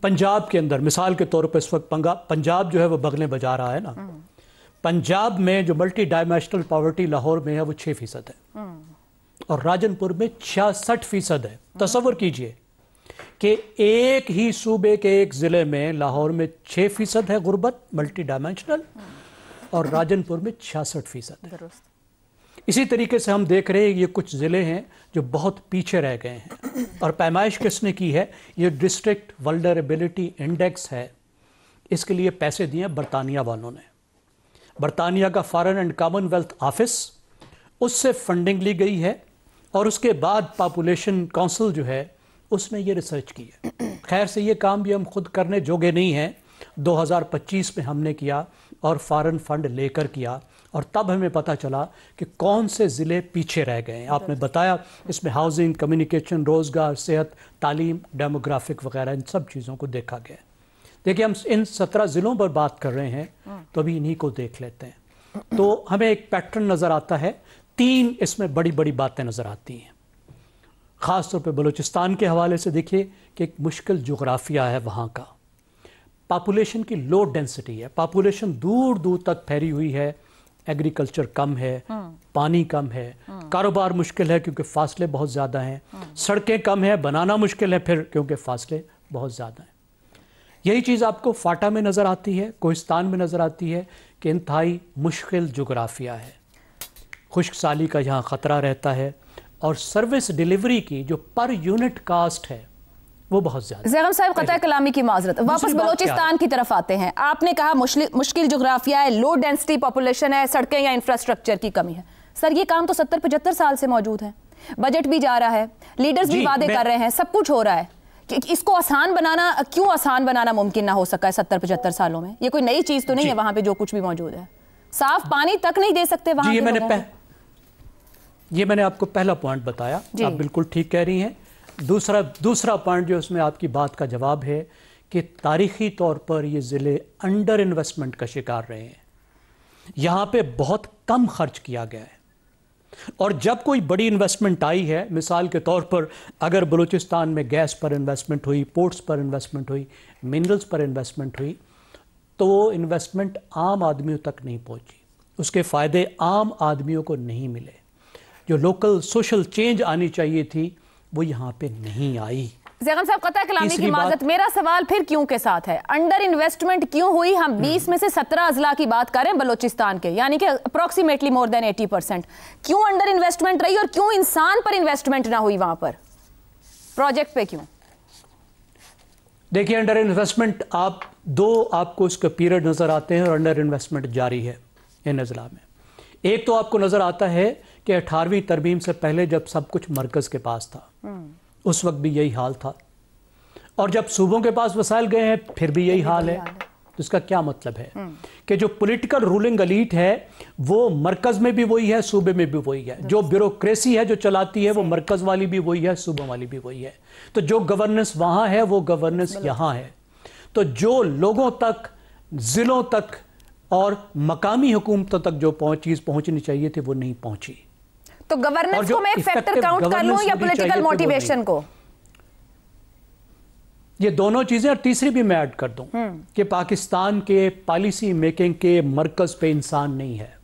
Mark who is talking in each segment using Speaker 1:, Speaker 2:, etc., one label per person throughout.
Speaker 1: पंजाब के अंदर मिसाल के तौर पर इस वक्त पंजाब जो है वो बगलें बजा रहा है ना, पंजाब में जो मल्टी डायमेंशनल पॉवर्टी लाहौर में है वो 6% है और राजनपुर में 66% है। तसव्वुर कीजिए कि एक ही सूबे के एक ज़िले में लाहौर में 6% है गुर्बत मल्टी डायमेंशनल और राजनपुर में 66% है। इसी तरीके से हम देख रहे हैं ये कुछ ज़िले हैं जो बहुत पीछे रह गए हैं और पैमाइश किसने की है, ये डिस्ट्रिक्ट वल्नरेबिलिटी इंडेक्स है, इसके लिए पैसे दिए बरतानिया वालों ने। बरतानिया का फॉरेन एंड कॉमनवेल्थ ऑफिस, उससे फंडिंग ली गई है और उसके बाद पॉपुलेशन काउंसिल जो है उसने ये रिसर्च की है। खैर से ये काम भी हम खुद करने जोगे नहीं हैं, 2025 में हमने किया और फॉरेन फंड लेकर किया और तब हमें पता चला कि कौन से ज़िले पीछे रह गए हैं। आपने बताया इसमें हाउसिंग, कम्युनिकेशन, रोज़गार, सेहत, तालीम, डेमोग्राफिक वगैरह इन सब चीज़ों को देखा गया। देखिए हम इन 17 ज़िलों पर बात कर रहे हैं तो अभी इन्हीं को देख लेते हैं तो हमें एक पैटर्न नज़र आता है। 3 इसमें बड़ी बड़ी बातें नज़र आती हैं। ख़ास तौर पे बलूचिस्तान के हवाले से देखिए कि एक मुश्किल जोग्राफिया है वहाँ का, पॉपुलेशन की लो डेंसिटी है, पॉपुलेशन दूर दूर तक फैली हुई है, एग्रीकल्चर कम है, पानी कम है, कारोबार मुश्किल है क्योंकि फासले बहुत ज़्यादा हैं, सड़कें कम है, बनाना मुश्किल है फिर क्योंकि फासले बहुत ज़्यादा हैं। यही चीज़ आपको फाटा में नज़र आती है, कोहिस्तान में नज़र आती है कि इंतहाई मुश्किल जोग्राफिया है, खुश्क साली का यहाँ ख़तरा रहता है और सर्विस डिलीवरी की जो पर यूनिट कास्ट है वो बहुत ज़्यादा। ज़ैगम साहब क़तई कलामी की माजरत, वापस बलोचिस्तान की तरफ आते हैं। आपने कहा मुश्किल जोग्राफिया है, लो डेंसिटी पॉपुलेशन है, सड़कें या इंफ्रास्ट्रक्चर की कमी है। सर ये काम तो 70-75 साल से मौजूद है, बजट भी जा रहा है, लीडर्स भी वादे कर रहे हैं, सब कुछ हो रहा है कि इसको आसान बनाना, क्यों आसान बनाना मुमकिन ना हो सका है 70-75 सालों में? ये कोई नई चीज़ तो नहीं है वहाँ पे जो कुछ भी मौजूद है, साफ पानी तक नहीं दे सकते वहाँ। ये मैंने आपको पहला पॉइंट बताया, आप बिल्कुल ठीक कह रही हैं। दूसरा पॉइंट जो उसमें आपकी बात का जवाब है कि तारीखी तौर पर ये ज़िले अंडर इन्वेस्टमेंट का शिकार रहे हैं, यहाँ पे बहुत कम खर्च किया गया है और जब कोई बड़ी इन्वेस्टमेंट आई है, मिसाल के तौर पर अगर बलूचिस्तान में गैस पर इन्वेस्टमेंट हुई, पोर्ट्स पर इन्वेस्टमेंट हुई, मिनरल्स पर इन्वेस्टमेंट हुई, तो वो इन्वेस्टमेंट आम आदमियों तक नहीं पहुँची, उसके फ़ायदे आम आदमियों को नहीं मिले। जो लोकल सोशल चेंज आनी चाहिए थी वो यहाँ पे नहीं आई। ज़ैगम साहब क़तई कलामी की माज़रत, मेरा सवाल फिर क्यों के साथ है, अंडर इन्वेस्टमेंट क्यों हुई? हम 20 में से 17 अजला की बात करें बलूचिस्तान के, यानी कि अप्रोक्सीमेटली मोर देन 80%। क्यों अंडर इन्वेस्टमेंट रही और क्यों इंसान पर इन्वेस्टमेंट ना हुई वहाँ पर, प्रोजेक्ट पे क्यों? देखिए अंडर इन्वेस्टमेंट आपको उसके पीरियड नज़र आते हैं और अंडर इन्वेस्टमेंट जारी है इन अजला में। एक तो आपको नज़र आता है कि 18वीं तरमीम से पहले जब सब कुछ मरकज़ के पास था उस वक्त भी यही हाल था और जब सूबों के पास वसाइल गए हैं फिर भी यही हाल है। तो इसका क्या मतलब है कि जो पॉलिटिकल रूलिंग एलीट है वो मरकज़ में भी वही है, सूबे में भी वही है, जो ब्यूरोक्रेसी है जो चलाती है वो मरकज़ वाली भी वही है, सूबों वाली भी वही है। तो जो गवर्नेंस वहाँ है वो गवर्नेंस यहाँ है। तो जो लोगों तक, ज़िलों तक और मकामी हुकूमतों तक जो चीज़ पहुँचनी चाहिए थी वो नहीं पहुँची। तो गवर्नेंस को मैं एक फैक्टर काउंट कर लूं या पॉलिटिकल मोटिवेशन को? ये दोनों चीजें, और तीसरी भी मैं ऐड कर दूं कि पाकिस्तान के पॉलिसी मेकिंग के मरकज पे इंसान नहीं है।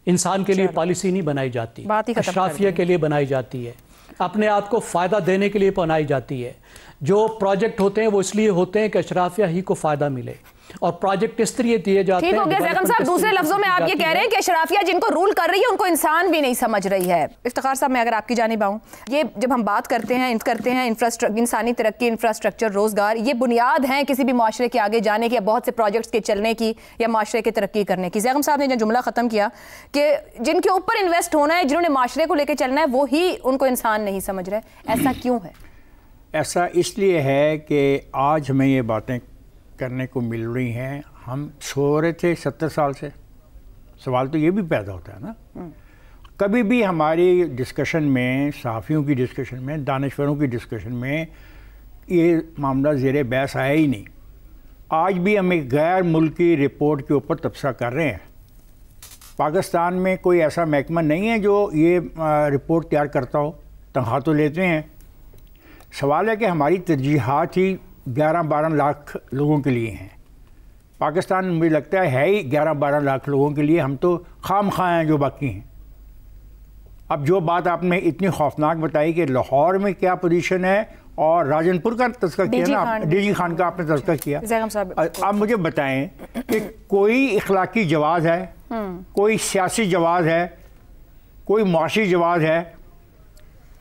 Speaker 1: इंसान के लिए पॉलिसी नहीं बनाई जाती, अशराफिया के लिए बनाई जाती है, अपने आप को फायदा देने के लिए बनाई जाती है। जो प्रोजेक्ट होते हैं वो इसलिए होते हैं कि अशराफिया ही को फायदा मिले और प्रोजेक्ट इस तरह दिए जाते हैं। ठीक हो गया ज़ैगम साहब, दूसरे लफ्जों में आप ये कह रहे हैं कि अशराफिया जिनको रूल कर रही है उनको इंसान भी नहीं समझ रही है। इफ्तिखार साहब मैं अगर आपकी जानिब आऊँ, ये जब हम बात करते हैं इंसानी तरक्की, इंफ्रास्ट्रक्चर, रोज़गार, ये बुनियाद हैं किसी भी माशरे के आगे जाने की या बहुत से प्रोजेक्ट्स के चलने की या माशरे की तरक्की करने की। ज़ैगम साहब ने जो जुमला ख़त्म किया कि जिनके ऊपर इन्वेस्ट होना है, जिन्होंने माशरे को लेकर चलना है, वो ही उनको इंसान नहीं समझ रहे, ऐसा क्यों है?
Speaker 2: ऐसा इसलिए है कि आज हमें ये बातें करने को मिल रही हैं, हम सो रहे थे 70 साल से। सवाल तो ये भी पैदा होता है ना, कभी भी हमारी डिस्कशन में, सहाफ़ियों की डिस्कशन में, दानिश्वरों की डिस्कशन में ये मामला ज़ेरे बहस आया ही नहीं। आज भी हम एक गैर मुल्की रिपोर्ट के ऊपर तबसरा कर रहे हैं। पाकिस्तान में कोई ऐसा महकमा नहीं है जो ये रिपोर्ट तैयार करता हो, तनख्वाह तो लेते हैं। सवाल है कि हमारी तरजीहात ही 11-12 لاکھ لوگوں کے لیے ہیں. پاکستان مجھے لگتا ہے ہی 11-12 لاکھ لوگوں کے لیے. ہم تو خام خواہ ہیں جو باقی ہیں. اب جو بات آپ نے اتنی خوفناک بتائی کہ لاہور میں کیا پوزیشن ہے اور راجن پور کا تذکرہ کیا نا, ڈی جی خان کا آپ نے تذکرہ کیا. آپ مجھے بتائیں کہ کوئی اخلاقی جواز ہے, کوئی سیاسی جواز ہے, کوئی معاشی جواز ہے,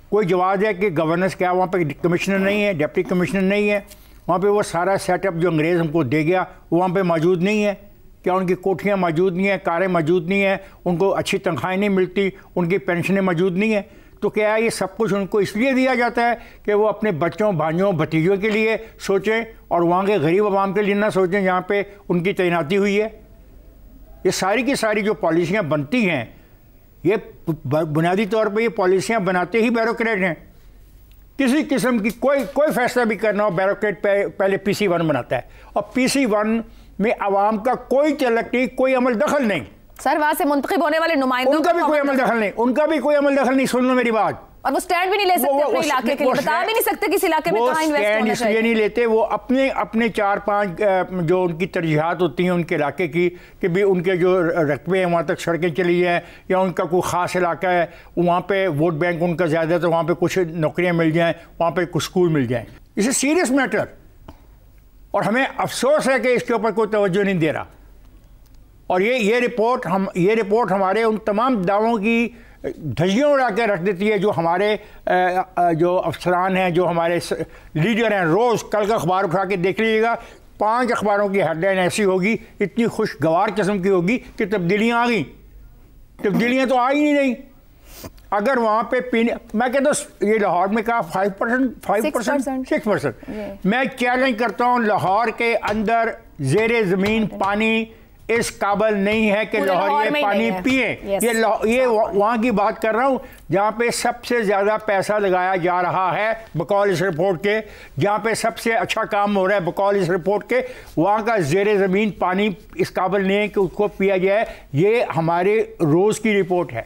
Speaker 2: کوئی جواز ہے کہ گورننس کیا وہاں پہ کمشنر نہیں ہے, ڈپٹی کمشنر نہیں ہے, وہاں پہ وہ سارا سیٹ اپ جو انگریز ہم کو دے گیا وہاں پہ موجود نہیں ہے. کیا ان کی کوٹھیاں موجود نہیں ہیں, کاریں موجود نہیں ہیں, ان کو اچھی تنخواہیں نہیں ملتی, ان کی پینشنیں موجود نہیں ہیں؟ تو کیا یہ سب کچھ ان کو اس لیے دیا جاتا ہے کہ وہ اپنے بچوں, بھائیوں, بھتیجوں کے لیے سوچیں اور وہاں کے غریب عوام کے لیے نہ سوچیں جہاں پہ ان کی تعیناتی ہوئی ہے؟ یہ ساری کی ساری جو پالیسیاں بنتی ہیں, یہ بنیادی طور پہ یہ پالیسیاں بناتے ہی بیوروکریٹ ہیں. کسی قسم کی کوئی فیصلہ بھی کرنا ہو بیوروکریٹ پہلے PC1 بناتا ہے, اور PC1 میں عوام کا کوئی تعلق نہیں, کوئی عمل دخل نہیں.
Speaker 3: سر وہاں سے منتخب ہونے والے نمائندوں
Speaker 2: ان کا بھی کوئی عمل دخل نہیں, ان کا بھی کوئی عمل دخل نہیں. سن لو میری بات.
Speaker 3: اور وہ سٹینڈ بھی نہیں لے سکتے اپنے علاقے کے لیے, بتا بھی نہیں سکتے کس علاقے میں کہاں انویسٹ ہونا چاہیے. وہ سٹینڈ اس لیے نہیں لیتے, وہ اپنے 4-5 جو ان کی ترجیحات ہوتی ہیں ان کے علاقے کی, کہ بھی ان کے جو رقبے ہیں وہاں تک سڑکیں چلی جائیں, یا ان کا کوئی خاص علاقہ ہے وہاں پہ ووٹ بینک ان کا زیادہ ہے تو وہاں پہ کچھ نوکریاں مل جائیں, وہاں پہ کچھ اسکول مل جائیں. اس اے سیریس میٹر, اور ہمیں افسوس ہے کہ اس کے اوپر کوئی توجہ نہیں دے رہا. اور یہ رپورٹ ہمارے ان تمام دعووں کی دھجیاں اڑا کے رکھ دیتی ہے جو ہمارے جو افسران ہیں, جو ہمارے لیڈر ہیں. روز کل کا اخبار اٹھا کے دیکھ لیجیے گا, 5 اخباروں کی ہیڈ لائن ایسی ہوگی, اتنی خوشگوار قسم کی ہوگی کہ تبدیلیاں آ گئیں. تبدیلیاں تو آئی ہی نہیں. اگر وہاں پہ میں کہتا ہوں یہ لاہور میں کہا 5%, 6%. میں چیلنج کرتا ہوں, لاہور کے اندر زیر زمین پانی اس قابل نہیں ہے کہ لاہور یہ پانی پیئیں. یہ وہاں کی بات کر رہا ہوں جہاں پہ سب سے زیادہ پیسہ لگایا جا رہا ہے بقول اس رپورٹ کے, جہاں پہ سب سے اچھا کام ہو رہا ہے بقول اس رپورٹ کے, وہاں کا زیر زمین پانی اس قابل نہیں ہے کہ اس کو پیا جائے. یہ ہمارے روز کی رپورٹ ہے.